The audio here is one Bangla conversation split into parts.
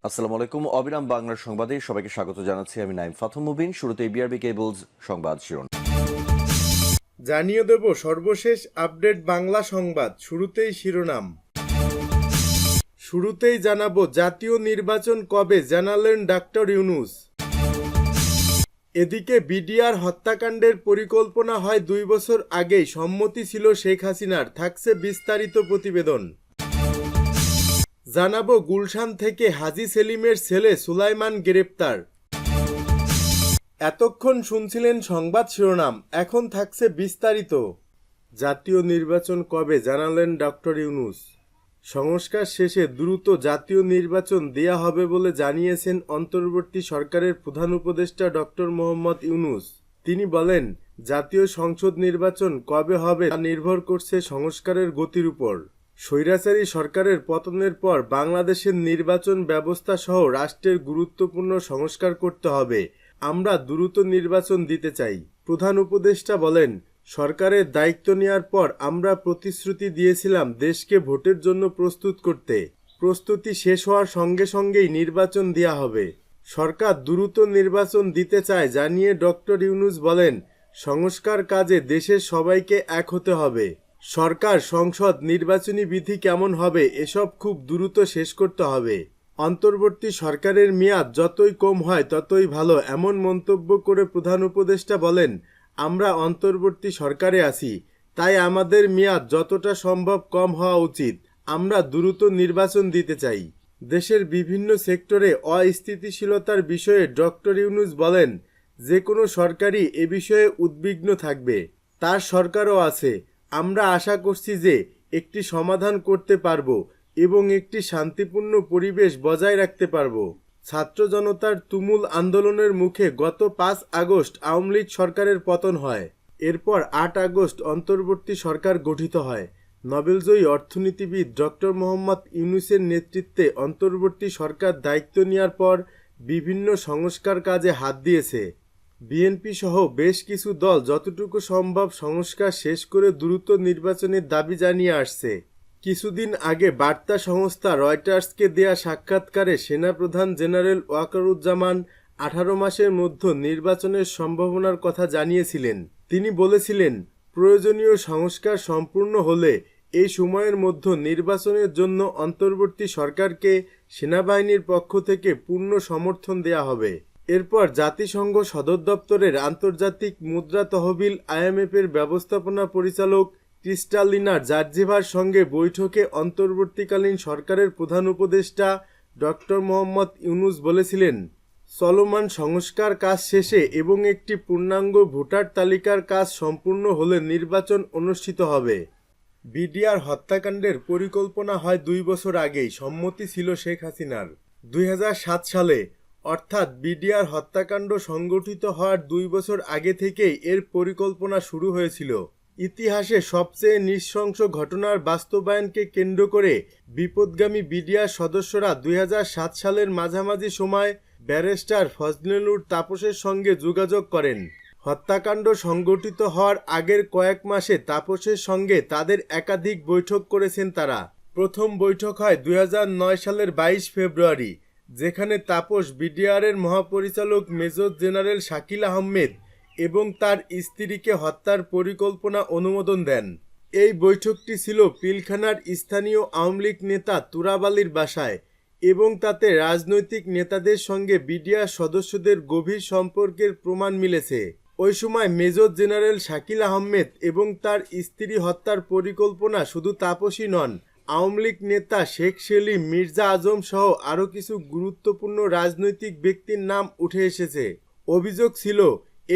আসসালামু আলাইকুম। অবিরাম বাংলার সংবাদে সবাইকে স্বাগত জানাচ্ছি। আমি নাইম ফাথম মুবিন। শুরুতেই বিআরবি কেবলস সংবাদ শিরোনাম। জানিয়ে দেব সর্বশেষ আপডেট বাংলা সংবাদ। শুরুতেই শিরোনাম। শুরুতেই জানাবো জাতীয় নির্বাচন কবে, জানালেন ডক্টর ইউনূস। এদিকে বিডিআর হত্যাকাণ্ডের পরিকল্পনা হয় 2 বছর আগেই, সম্মতি ছিল শেখ হাসিনার। থাকছে বিস্তারিত প্রতিবেদন। জানাবো গুলশান থেকে হাজী সেলিমের ছেলে সুলাইমান গ্রেপ্তার। এতক্ষণ শুনছিলেন সংবাদ শিরোনাম, এখন থাকছে বিস্তারিত। জাতীয় নির্বাচন কবে, জানালেন ডক্টর ইউনূস। সংস্কার শেষে দ্রুত জাতীয় নির্বাচন দেয়া হবে বলে জানিয়েছেন অন্তর্বর্তী সরকারের প্রধান উপদেষ্টা ডক্টর মোহাম্মদ ইউনূস। তিনি বলেন, জাতীয় সংসদ নির্বাচন কবে হবে তা নির্ভর করছে সংস্কারের গতির উপর। স্বৈরাচারী সরকারের পতনের পর বাংলাদেশের নির্বাচন ব্যবস্থা সহ রাষ্ট্রের গুরুত্বপূর্ণ সংস্কার করতে হবে। আমরা দ্রুত নির্বাচন দিতে চাই। প্রধান উপদেষ্টা বলেন, সরকারের দায়িত্ব নেওয়ার পর আমরা প্রতিশ্রুতি দিয়েছিলাম দেশকে ভোটের জন্য প্রস্তুত করতে। প্রস্তুতি শেষ হওয়ার সঙ্গে সঙ্গেই নির্বাচন দেয়া হবে। সরকার দ্রুত নির্বাচন দিতে চায় জানিয়ে ডক্টর ইউনূস বলেন, সংস্কার কাজে দেশের সবাইকে এক হতে হবে। সরকার, সংসদ, নির্বাচনী বিধি কেমন হবে এসব খুব দ্রুত শেষ করতে হবে। অন্তর্বর্তী সরকারের মেয়াদ যতই কম হয় ততই ভালো, এমন মন্তব্য করে প্রধান উপদেষ্টা বলেন, আমরা অন্তর্বর্তী সরকারে আছি, তাই আমাদের মেয়াদ যতটা সম্ভব কম হওয়া উচিত। আমরা দ্রুত নির্বাচন দিতে চাই। দেশের বিভিন্ন সেক্টরে অস্থিতিশীলতার বিষয়ে ডক্টর ইউনূস বলেন, যে কোনো সরকারই এ বিষয়ে উদ্বিগ্ন থাকবে। তার সরকারও আছে। আমরা আশা করছি যে একটি সমাধান করতে পারব এবং একটি শান্তিপূর্ণ পরিবেশ বজায় রাখতে পারব। ছাত্র জনতার তুমুল আন্দোলনের মুখে গত 5 আগস্ট আওয়ামী লীগ সরকারের পতন হয়। এরপর 8 আগস্ট অন্তর্বর্তী সরকার গঠিত হয়। নোবেলজয়ী অর্থনীতিবিদ ডক্টর মোহাম্মদ ইউনূসের নেতৃত্বে অন্তর্বর্তী সরকার দায়িত্ব নেওয়ার পর বিভিন্ন সংস্কার কাজে হাত দিয়েছে। বিএনপি সহ বেশ কিছু দল যতটুকু সম্ভব সংস্কার শেষ করে দ্রুত নির্বাচনের দাবি জানিয়ে আসছে। কিছুদিন আগে বার্তা সংস্থা রয়টার্সকে দেয়া সাক্ষাৎকারে সেনাপ্রধান জেনারেল ওয়াকারুজ্জামান 18 মাসের মধ্যে নির্বাচনের সম্ভাবনার কথা জানিয়েছিলেন। তিনি বলেছিলেন, প্রয়োজনীয় সংস্কার সম্পূর্ণ হলে এই সময়ের মধ্যে নির্বাচনের জন্য অন্তর্বর্তী সরকারকে সেনাবাহিনীর পক্ষ থেকে পূর্ণ সমর্থন দেয়া হবে। এরপর জাতিসংঘ সদর দপ্তরের আন্তর্জাতিক মুদ্রা তহবিল IMF-এর ব্যবস্থাপনা পরিচালক ক্রিস্টালিনা জার্জিভার সঙ্গে বৈঠকে অন্তর্বর্তীকালীন সরকারের প্রধান উপদেষ্টা ডক্টর মোহাম্মদ ইউনূস বলেছিলেন, চলমান সংস্কার কাজ শেষে এবং একটি পূর্ণাঙ্গ ভোটার তালিকার কাজ সম্পূর্ণ হলে নির্বাচন অনুষ্ঠিত হবে। বিডিআর হত্যাকাণ্ডের পরিকল্পনা হয় 2 বছর আগেই, সম্মতি ছিল শেখ হাসিনার। 2007 সালে, অর্থাৎ বিডিআর হত্যাকাণ্ড সংগঠিত হওয়ার 2 বছর আগে থেকেই এর পরিকল্পনা শুরু হয়েছিল। ইতিহাসে সবচেয়ে নৃশংস ঘটনার বাস্তবায়নকে কেন্দ্র করে বিপথগামী বিডিআর সদস্যরা 2007 সালের মাঝামাঝি সময় ব্যারিস্টার ফজলেনুর তাপসের সঙ্গে যোগাযোগ করেন। হত্যাকাণ্ড সংগঠিত হওয়ার আগের কয়েক মাসে তাপসের সঙ্গে তাদের একাধিক বৈঠক করেছেন তারা। প্রথম বৈঠক হয় 2009 সালের 22 ফেব্রুয়ারি, যেখানে তাপস বিডিআরের মহাপরিচালক মেজর জেনারেল শাকিল আহমেদ এবং তার স্ত্রীকে হত্যার পরিকল্পনা অনুমোদন দেন। এই বৈঠকটি ছিল পিলখানার স্থানীয় আওয়ামী লীগ নেতা তুরাব আলীর বাসায় এবং তাতে রাজনৈতিক নেতাদের সঙ্গে বিডিআর সদস্যদের গভীর সম্পর্কের প্রমাণ মিলেছে। ওই সময় মেজর জেনারেল শাকিল আহমেদ এবং তার স্ত্রী হত্যার পরিকল্পনা শুধু তাপসই নন, আওয়ামী লীগ নেতা শেখ সেলিম, মির্জা আজম সহ আরও কিছু গুরুত্বপূর্ণ রাজনৈতিক ব্যক্তির নাম উঠে এসেছে। অভিযোগ ছিল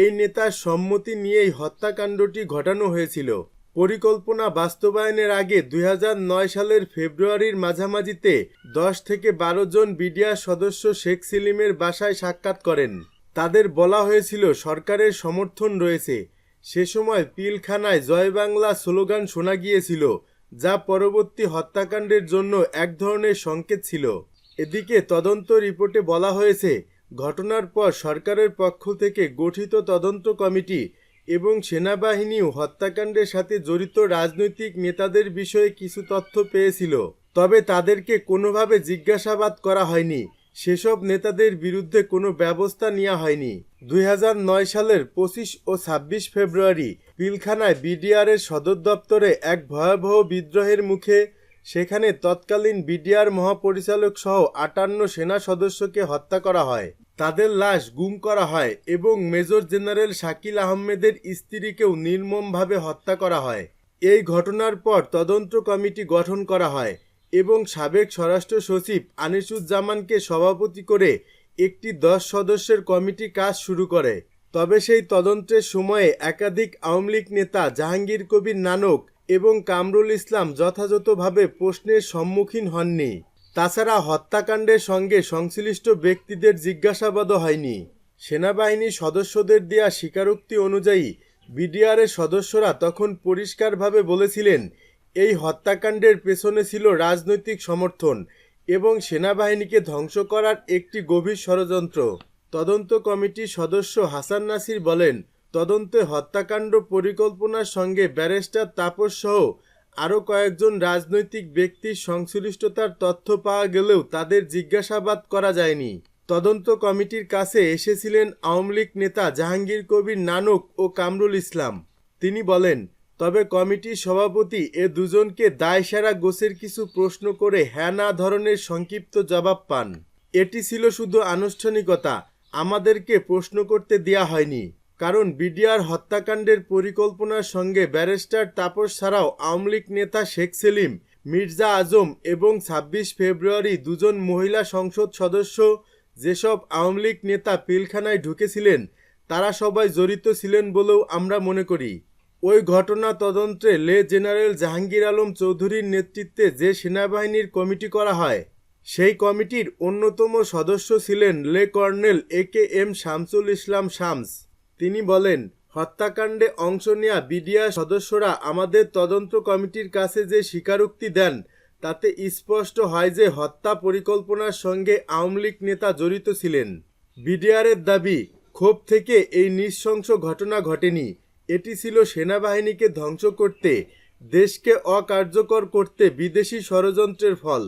এই নেতার সম্মতি নিয়েই হত্যাকাণ্ডটি ঘটানো হয়েছিল। পরিকল্পনা বাস্তবায়নের আগে 2009 সালের ফেব্রুয়ারির মাঝামাঝিতে 10 থেকে 12 জন বিডিআর সদস্য শেখ সেলিমের বাসায় সাক্ষাৎ করেন। তাদের বলা হয়েছিল সরকারের সমর্থন রয়েছে। সে সময় পিলখানায় জয় বাংলা স্লোগান শোনা গিয়েছিল, যা পরবর্তী হত্যাকাণ্ডের জন্য এক ধরনের সংকেত ছিল। এদিকে তদন্ত রিপোর্টে বলা হয়েছে, ঘটনার পর সরকারের পক্ষ থেকে গঠিত তদন্ত কমিটি এবং সেনাবাহিনীও হত্যাকাণ্ডের সাথে জড়িত রাজনৈতিক নেতাদের বিষয়ে কিছু তথ্য পেয়েছিল, তবে তাদেরকে কোনোভাবে জিজ্ঞাসাবাদ করা হয়নি। সেসব নেতাদের বিরুদ্ধে কোনো ব্যবস্থা নেওয়া হয়নি। 2009 সালের 25 ও 26 ফেব্রুয়ারি পিলখানায় বিডিআরের সদর দপ্তরে এক ভয়াবহ বিদ্রোহের মুখে সেখানে তৎকালীন বিডিআর মহাপরিচালক সহ 58 সেনা সদস্যকে হত্যা করা হয়। তাদের লাশ গুম করা হয় এবং মেজর জেনারেল শাকিল আহমেদের স্ত্রীকেও নির্মমভাবে হত্যা করা হয়। এই ঘটনার পর তদন্ত কমিটি গঠন করা হয় এবং সাবেক স্বরাষ্ট্র সচিব আনিসুজ্জামানকে সভাপতি করে একটি 10 সদস্যের কমিটি কাজ শুরু করে। তবে সেই তদন্তের সময়ে একাধিক আওয়ামী লীগ নেতা জাহাঙ্গীর কবির নানক এবং কামরুল ইসলাম যথাযথভাবে প্রশ্নের সম্মুখীন হননি। তাছাড়া হত্যাকাণ্ডের সঙ্গে সংশ্লিষ্ট ব্যক্তিদের জিজ্ঞাসাবাদও হয়নি। সেনাবাহিনীর সদস্যদের দেয়া স্বীকারোক্তি অনুযায়ী বিডিআরের সদস্যরা তখন পরিষ্কারভাবে বলেছিলেন এই হত্যাকাণ্ডের পেছনে ছিল রাজনৈতিক সমর্থন এবং সেনাবাহিনীকে ধ্বংস করার একটি গভীর ষড়যন্ত্র। তদন্ত কমিটির সদস্য হাসান নাসির বলেন, তদন্তে হত্যাকাণ্ড পরিকল্পনার সঙ্গে ব্যারিস্টার তাপস সহ আরও কয়েকজন রাজনৈতিক ব্যক্তির সংশ্লিষ্টতার তথ্য পাওয়া গেলেও তাদের জিজ্ঞাসাবাদ করা যায়নি। তদন্ত কমিটির কাছে এসেছিলেন আওয়ামী লীগ নেতা জাহাঙ্গীর কবির নানক ও কামরুল ইসলাম। তিনি বলেন, তবে কমিটির সভাপতি এ দুজনকে দায়সারা গোছের কিছু প্রশ্ন করে হ্যাঁ না ধরনের সংক্ষিপ্ত জবাব পান। এটি ছিল শুধু আনুষ্ঠানিকতা, আমাদেরকে প্রশ্ন করতে দেয়া হয়নি। কারণ বিডিআর হত্যাকাণ্ডের পরিকল্পনার সঙ্গে ব্যারিস্টার তাপস ছাড়াও আওয়ামী লীগ নেতা শেখ সেলিম, মির্জা আজম এবং 26 ফেব্রুয়ারি দুজন মহিলা সংসদ সদস্য যেসব আওয়ামী লীগ নেতা পিলখানায় ঢুকেছিলেন তারা সবাই জড়িত ছিলেন বলেও আমরা মনে করি। ওই ঘটনা তদন্তে লে জেনারেল জাহাঙ্গীর আলম চৌধুরীর নেতৃত্বে যে সেনাবাহিনীর কমিটি করা হয় সেই কমিটির অন্যতম সদস্য ছিলেন লে কর্নেল AKM শামসুল ইসলাম শামস। তিনি বলেন, হত্যাকাণ্ডে অংশ নেয়া বিডিআর সদস্যরা আমাদের তদন্ত কমিটির কাছে যে স্বীকারোক্তি দেন তাতে স্পষ্ট হয় যে হত্যা পরিকল্পনার সঙ্গে আওয়ামী লীগ নেতা জড়িত ছিলেন। বিডিআরের দাবি, ক্ষোভ থেকে এই নৃশংস ঘটনা ঘটেনি, এটি ছিল সেনাবাহিনীকে ধ্বংস করতে, দেশকে অকার্যকর করতে বিদেশি ষড়যন্ত্রের ফল।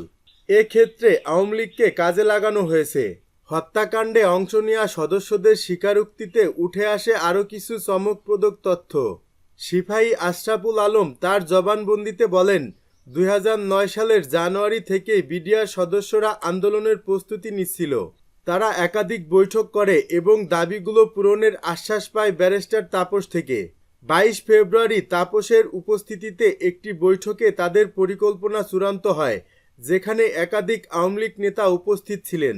এক্ষেত্রে আওয়ামী লীগকে কাজে লাগানো হয়েছে। হত্যাকাণ্ডে অংশ নেওয়া সদস্যদের স্বীকারোক্তিতে উঠে আসে আরও কিছু চমকপ্রদ তথ্য। সিপাহী আশরাফুল আলম তার জবানবন্দিতে বলেন, 2009 সালের জানুয়ারি থেকেই বিডিআর সদস্যরা আন্দোলনের প্রস্তুতি নিচ্ছিল। তারা একাধিক বৈঠক করে এবং দাবিগুলো পূরণের আশ্বাস পায় ব্যারিস্টার তাপস থেকে। 22 ফেব্রুয়ারি তাপসের উপস্থিতিতে একটি বৈঠকে তাদের পরিকল্পনা চূড়ান্ত হয়, যেখানে একাধিক আওয়ামী লীগ নেতা উপস্থিত ছিলেন।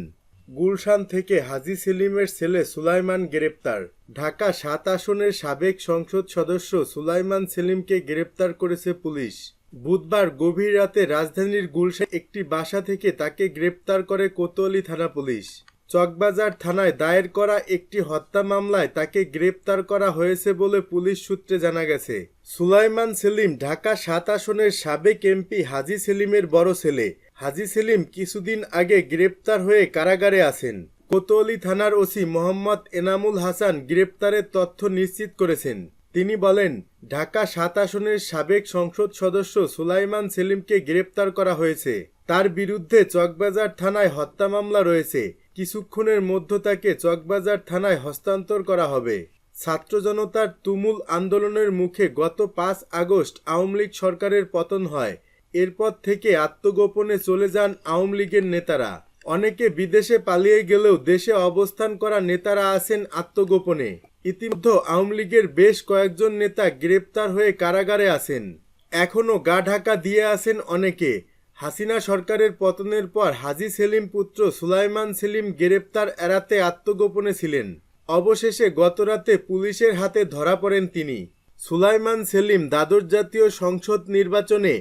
গুলশান থেকে হাজী সেলিমের ছেলে সুলাইমান গ্রেপ্তার। ঢাকা 7 আসনের সাবেক সংসদ সদস্য সুলাইমান সেলিমকে গ্রেপ্তার করেছে পুলিশ। বুধবার গভীর রাতে রাজধানীর গুলশান একটি বাসা থেকে তাকে গ্রেপ্তার করে কোতোয়ালি থানা পুলিশ। চকবাজার থানায় দায়ের করা একটি হত্যা মামলায় তাকে গ্রেপ্তার করা হয়েছে বলে পুলিশ সূত্রে জানা গেছে। সুলাইমান সেলিম ঢাকা 7 আসনের সাবেক এমপি হাজী সেলিমের বড় ছেলে। হাজী সেলিম কিছুদিন আগে গ্রেপ্তার হয়ে কারাগারে আছেন। কোতোয়ালি থানার ওসি মোহাম্মদ এনামুল হাসান গ্রেপ্তারের তথ্য নিশ্চিত করেছেন। তিনি বলেন, ঢাকা 7 আসনের সাবেক সংসদ সদস্য সুলাইমান সেলিমকে গ্রেপ্তার করা হয়েছে। তার বিরুদ্ধে চকবাজার থানায় হত্যা মামলা রয়েছে। কিছুক্ষণের মধ্যে তাকে চকবাজার থানায় হস্তান্তর করা হবে। ছাত্র জনতার তুমুল আন্দোলনের মুখে গত 5 আগস্ট আওয়ামী লীগ সরকারের পতন হয়। এরপর থেকে আত্মগোপনে চলে যান আওয়ামী লীগের নেতারা। অনেকে বিদেশে পালিয়ে গেলেও দেশে অবস্থান করা নেতারা আছেন আত্মগোপনে। ইতিমধ্যে আওয়ামী লীগের বেশ কয়েকজন নেতা গ্রেপ্তার হয়ে কারাগারে আছেন। এখনও গা ঢাকা দিয়ে আছেন অনেকে। হাসিনা সরকারের পতনের পর হাজী সেলিম পুত্র সুলাইমান সেলিম গ্রেপ্তার এড়াতে আত্মগোপনে ছিলেন। অবশেষে গতরাতে পুলিশের হাতে ধরা পড়েন তিনি। সুলাইমান সেলিম দ্বাদশ জাতীয় সংসদ নির্বাচনে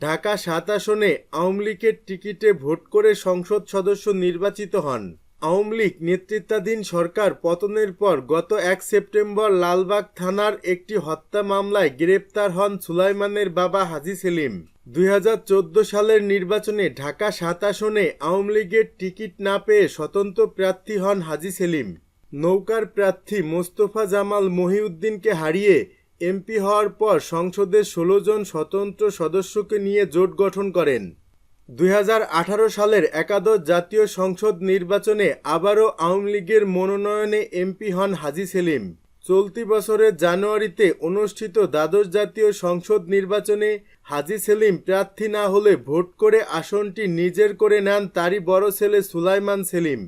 ঢাকা 7 আসনে আওয়ামী লীগের টিকিটে ভোট করে সংসদ সদস্য নির্বাচিত হন। আওয়ামী লীগ নেতৃত্বাধীন সরকার পতনের পর গত 1 সেপ্টেম্বর লালবাগ থানার একটি হত্যা মামলায় গ্রেপ্তার হন সুলাইমানের বাবা হাজী সেলিম। 2014 সালের নির্বাচনে ঢাকা 7 আসনে আওয়ামী লীগের টিকিট না পেয়ে স্বতন্ত্র প্রার্থী হন হাজী সেলিম। নৌকার প্রার্থী মোস্তফা জামাল মহিউদ্দিনকে হারিয়ে এমপি হওয়ার পর সংসদের 16 জন স্বতন্ত্র সদস্যকে নিয়ে জোট গঠন করেন। 2018 সালের একাদশ জাতীয় সংসদ নির্বাচনে আবারও আওয়ামী লীগের মনোনয়নে এমপি হন হাজী সেলিম। চলতি বছরের জানুয়ারিতে অনুষ্ঠিত দ্বাদশ জাতীয় সংসদ নির্বাচনে হাজী সেলিম প্রার্থী না হলে ভোট করে আসনটি নিজের করে নেন তারই বড় ছেলে সুলাইমান সেলিম।